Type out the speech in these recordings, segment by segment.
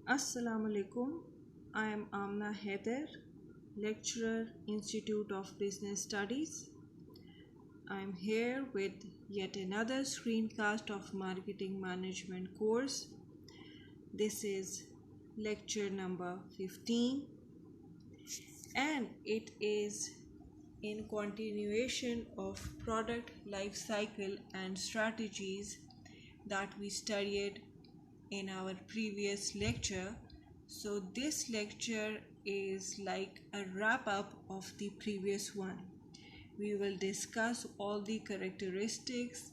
Assalamu alaikum. I am Amina Haider, lecturer, Institute of Business Studies. I am here with yet another screencast of Marketing Management course. This is lecture number 15 and it is in continuation of product life cycle and strategies that we studied in our previous lecture. So this lecture is like a wrap up of the previous one. We will discuss all the characteristics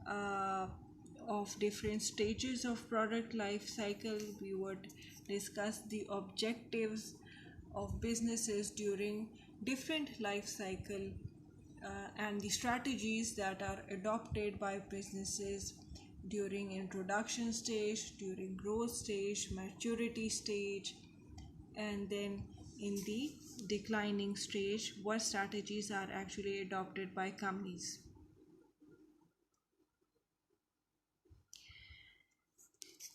of different stages of product life cycle. We would discuss the objectives of businesses during different life cycle and the strategies that are adopted by businesses during introduction stage, during growth stage, maturity stage, and then in the declining stage, what strategies are actually adopted by companies.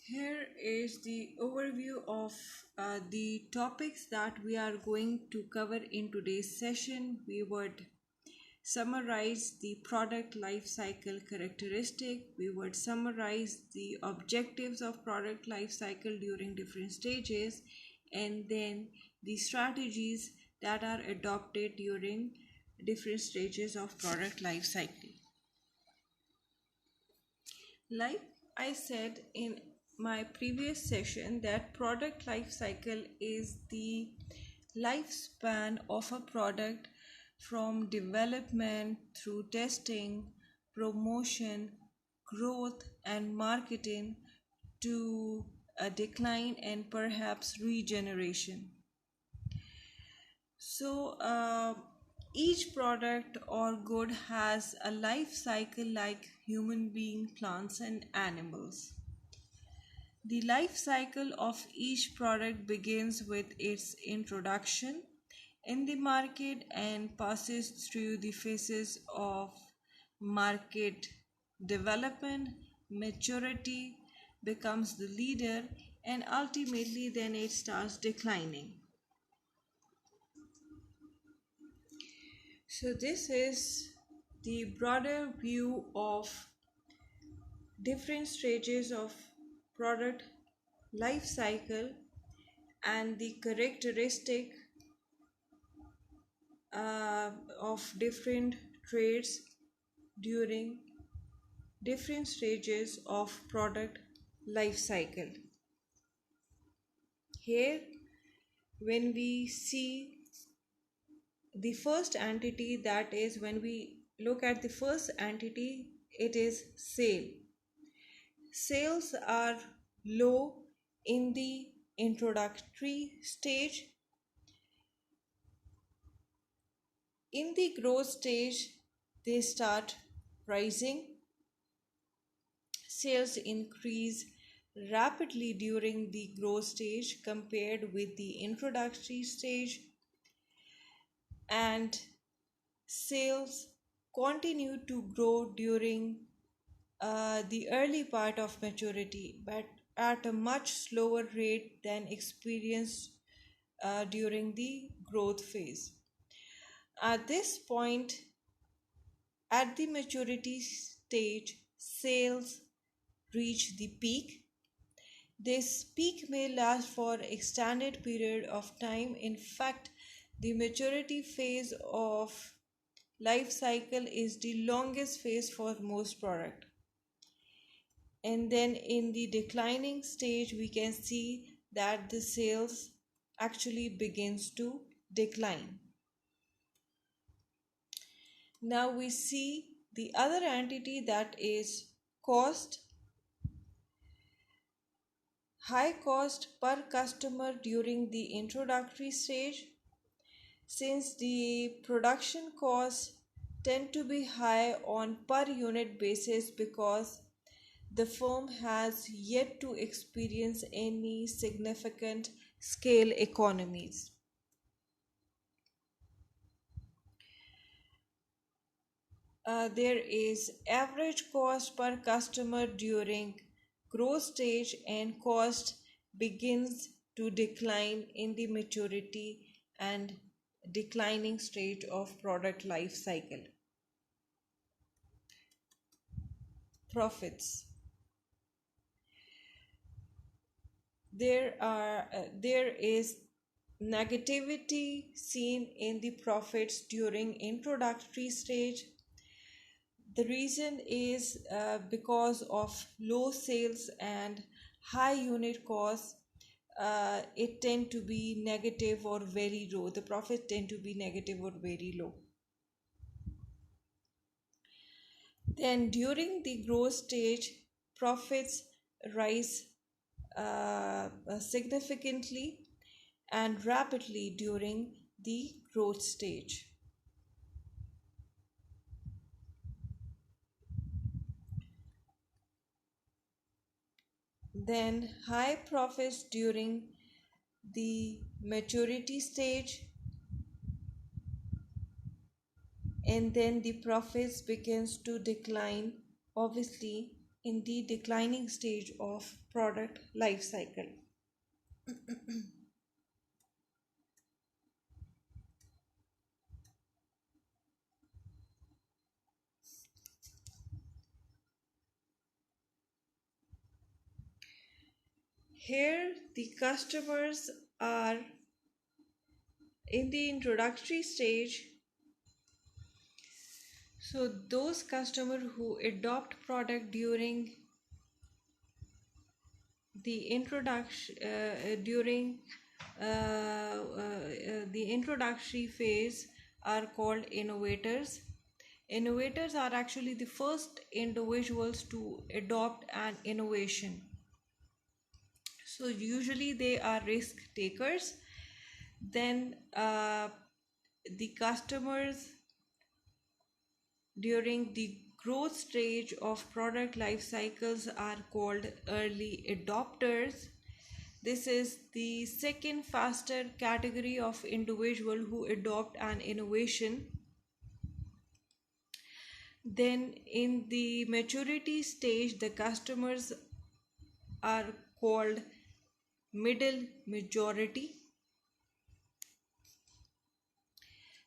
Here is the overview of the topics that we are going to cover in today's session. We would summarize the product life cycle characteristic. We would summarize the objectives of product life cycle during different stages, and then the strategies that are adopted during different stages of product life cycle. Like I said in my previous session, that product life cycle is the lifespan of a product from development through testing, promotion, growth, and marketing to a decline and perhaps regeneration. So, each product or good has a life cycle like human beings, plants, and animals. The life cycle of each product begins with its introduction in the market and passes through the phases of market development, maturity, becomes the leader, and ultimately then it starts declining. So this is the broader view of different stages of product life cycle and the characteristic of different traits during different stages of product life cycle. Here, when we see the first entity, that is when we look at the first entity, it is sale. Sales are low in the introductory stage. In the growth stage, they start rising. Sales increase rapidly during the growth stage compared with the introductory stage, and sales continue to grow during the early part of maturity, but at a much slower rate than experienced during the growth phase. At this point, at the maturity stage, sales reach the peak. This peak may last for extended period of time. In fact, the maturity phase of life cycle is the longest phase for most product. And then in the declining stage, we can see that the sales actually begins to decline. Now we see the other entity, that is cost. High cost per customer during the introductory stage. Since the production costs tend to be high on per unit basis because the firm has yet to experience any significant scale economies. There is average cost per customer during growth stage and cost begins to decline in the maturity and declining stage of product life cycle. Profits. There is negativity seen in the profits during introductory stage. The reason is because of low sales and high unit costs. It tend to be negative or very low. The profits tend to be negative or very low. Then during the growth stage, profits rise significantly and rapidly during the growth stage. Then high profits during the maturity stage, and then the profits begins to decline, obviously in the declining stage of product life cycle. Here the customers are in the introductory stage. So those customers who adopt product during the introductory phase are called innovators. Innovators are actually the first individuals to adopt an innovation. So usually they are risk takers. Then the customers during the growth stage of product life cycles are called early adopters. This is the second faster category of individual who adopt an innovation. Then in the maturity stage, the customers are called middle majority.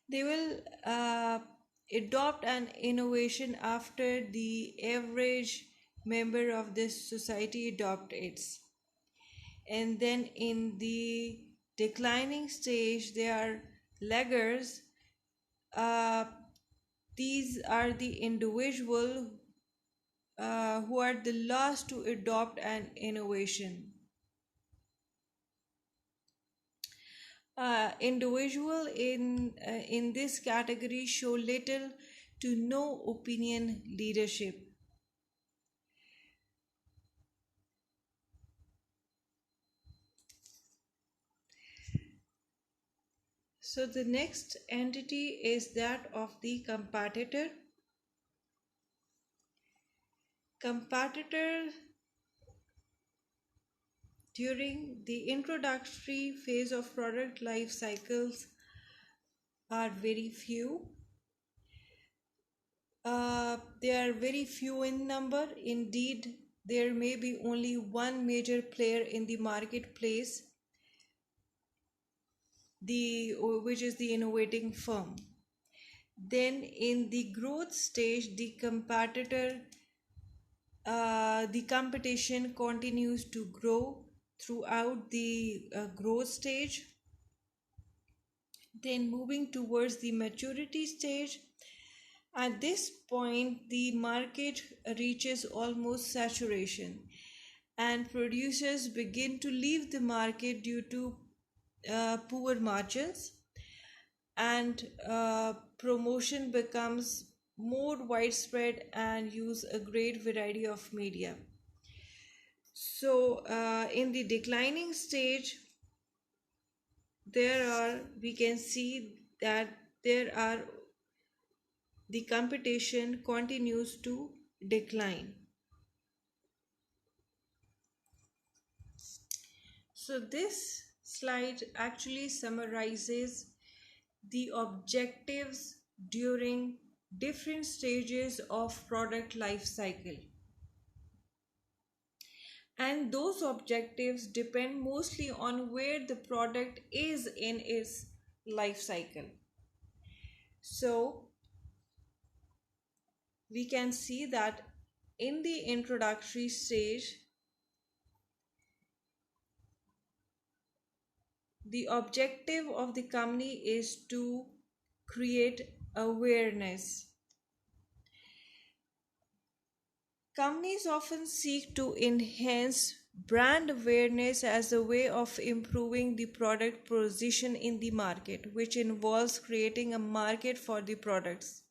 They will adopt an innovation after the average member of this society adopt it. And then in the declining stage, they are laggers. These are the individual who are the last to adopt an innovation. Individual in this category show little to no opinion leadership. So the next entity is that of the competitor. Competitor during the introductory phase of product life cycles are very few. They are very few in number. Indeed, there may be only one major player in the marketplace, which is the innovating firm. Then in the growth stage, the competition continues to grow throughout the growth stage. Then moving towards the maturity stage, at this point the market reaches almost saturation and producers begin to leave the market due to poor margins, and promotion becomes more widespread and use a great variety of media. So in the declining stage, we can see that the competition continues to decline. So this slide actually summarizes the objectives during different stages of product life cycle. and those objectives depend mostly on where the product is in its life cycle. So we can see that in the introductory stage, the objective of the company is to create awareness. Companies often seek to enhance brand awareness as a way of improving the product position in the market, which involves creating a market for the products.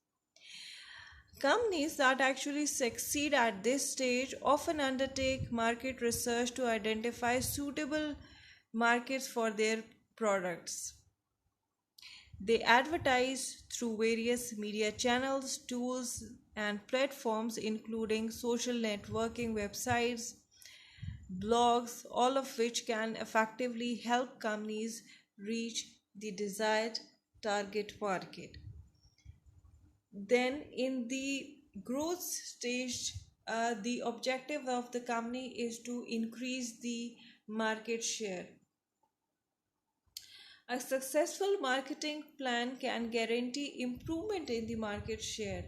Companies that actually succeed at this stage often undertake market research to identify suitable markets for their products. They advertise through various media channels, tools, and platforms, including social networking websites, blogs, all of which can effectively help companies reach the desired target market. Then, in the growth stage, the objective of the company is to increase the market share. A successful marketing plan can guarantee improvement in the market share.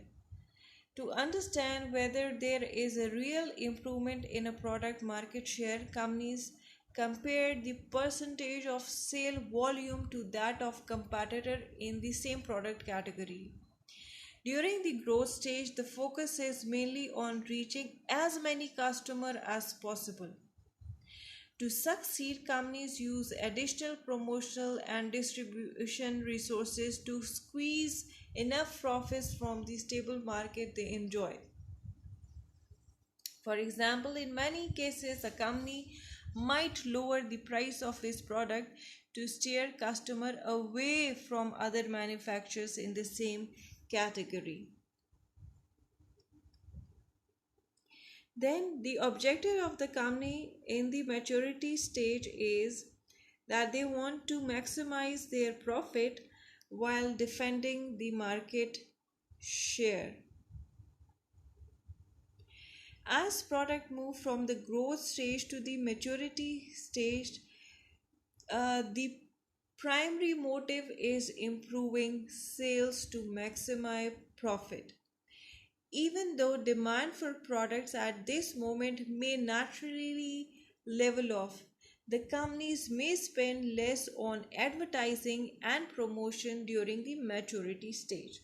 To understand whether there is a real improvement in a product market share, companies compare the percentage of sale volume to that of competitor in the same product category. During the growth stage, the focus is mainly on reaching as many customers as possible. To succeed, companies use additional promotional and distribution resources to squeeze enough profits from the stable market they enjoy. For example, in many cases, a company might lower the price of its product to steer customer away from other manufacturers in the same category. Then the objective of the company in the maturity stage is that they want to maximize their profit while defending the market share. As product move from the growth stage to the maturity stage, the primary motive is improving sales to maximize profit. Even though demand for products at this moment may naturally level off, the companies may spend less on advertising and promotion during the maturity stage.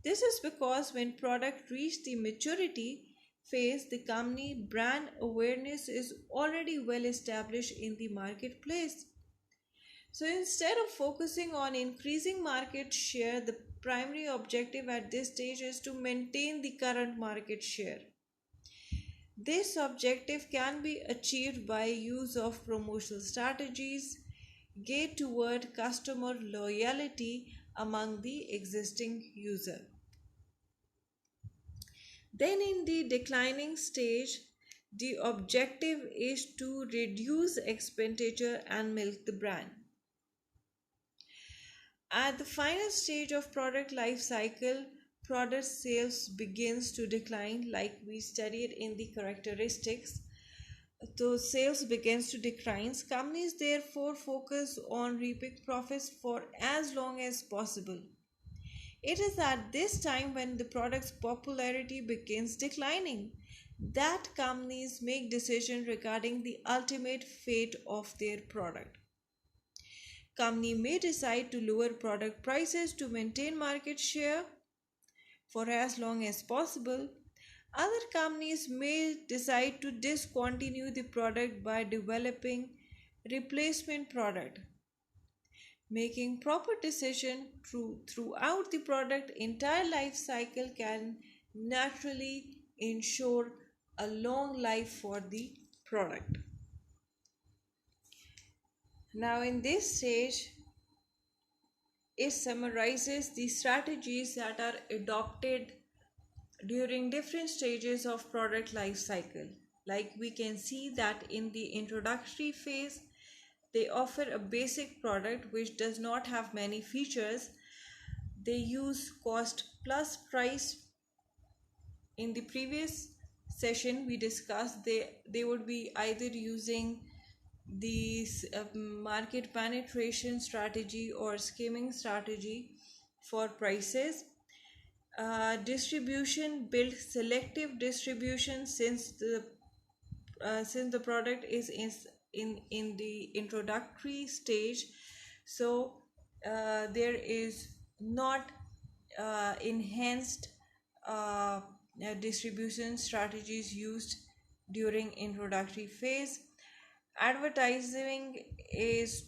This is because when product reach the maturity phase, the company brand awareness is already well established in the marketplace. So instead of focusing on increasing market share, the primary objective at this stage is to maintain the current market share. This objective can be achieved by use of promotional strategies geared toward customer loyalty among the existing user. Then in the declining stage, the objective is to reduce expenditure and milk the brand. At the final stage of product life cycle, product sales begins to decline like we studied in the characteristics. So sales begins to decline. Companies therefore focus on reaping profits for as long as possible. It is at this time when the product's popularity begins declining that companies make decisions regarding the ultimate fate of their product. Company may decide to lower product prices to maintain market share for as long as possible. Other companies may decide to discontinue the product by developing replacement product. Making proper decision throughout the product entire life cycle can naturally ensure a long life for the product. Now in this stage, it summarizes the strategies that are adopted during different stages of product life cycle. Like we can see that in the introductory phase, they offer a basic product which does not have many features. They use cost plus price. In the previous session we discussed, they would be either using the market penetration strategy or skimming strategy for prices. Distribution, build selective distribution since the product is in the introductory stage. So there is not enhanced distribution strategies used during introductory phase. Advertising is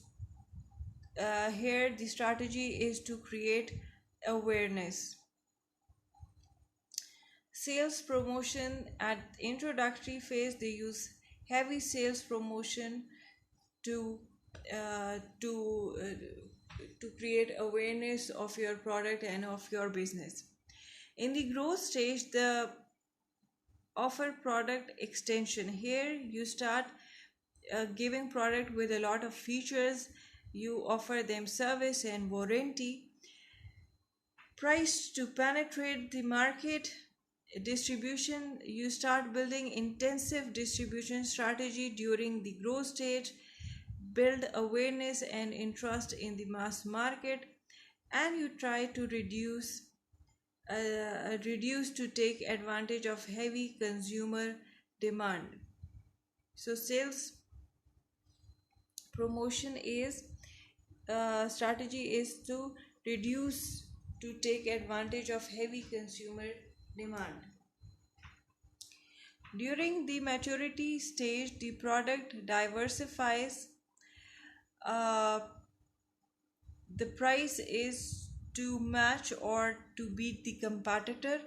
here the strategy is to create awareness. Sales promotion, at introductory phase they use heavy sales promotion to uh, to uh, to create awareness of your product and of your business. In the growth stage, the offer product extension. Here you start giving product with a lot of features. You offer them service and warranty. Price, to penetrate the market. Distribution, you start building intensive distribution strategy during the growth stage. Build awareness and interest in the mass market, and you try to reduce to take advantage of heavy consumer demand. So sales promotion is strategy is to reduce to take advantage of heavy consumer demand. During the maturity stage, the product diversifies. Uh, the price is to match or to beat the competitor.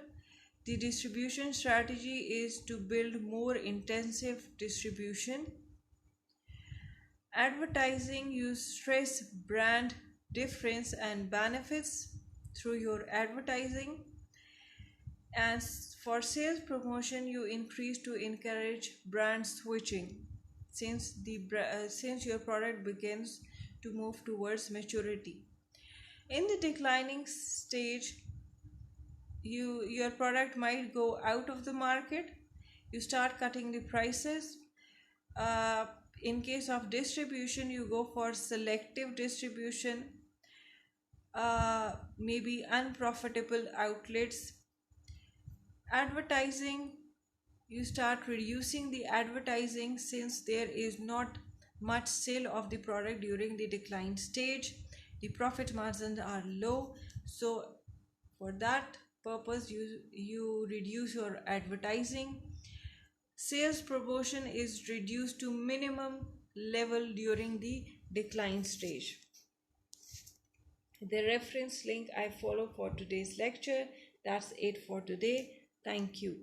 The distribution strategy is to build more intensive distribution. Advertising, you stress brand difference and benefits through your advertising. As for sales promotion, you increase to encourage brand switching since your product begins to move towards maturity. In the declining stage, your product might go out of the market. You start cutting the prices. In case of distribution, you go for selective distribution, maybe unprofitable outlets. Advertising, you start reducing the advertising since there is not much sale of the product during the decline stage. The profit margins are low, so for that purpose you reduce your advertising. Sales promotion is reduced to minimum level during the decline stage. The reference link I follow for today's lecture. That's it for today. Thank you.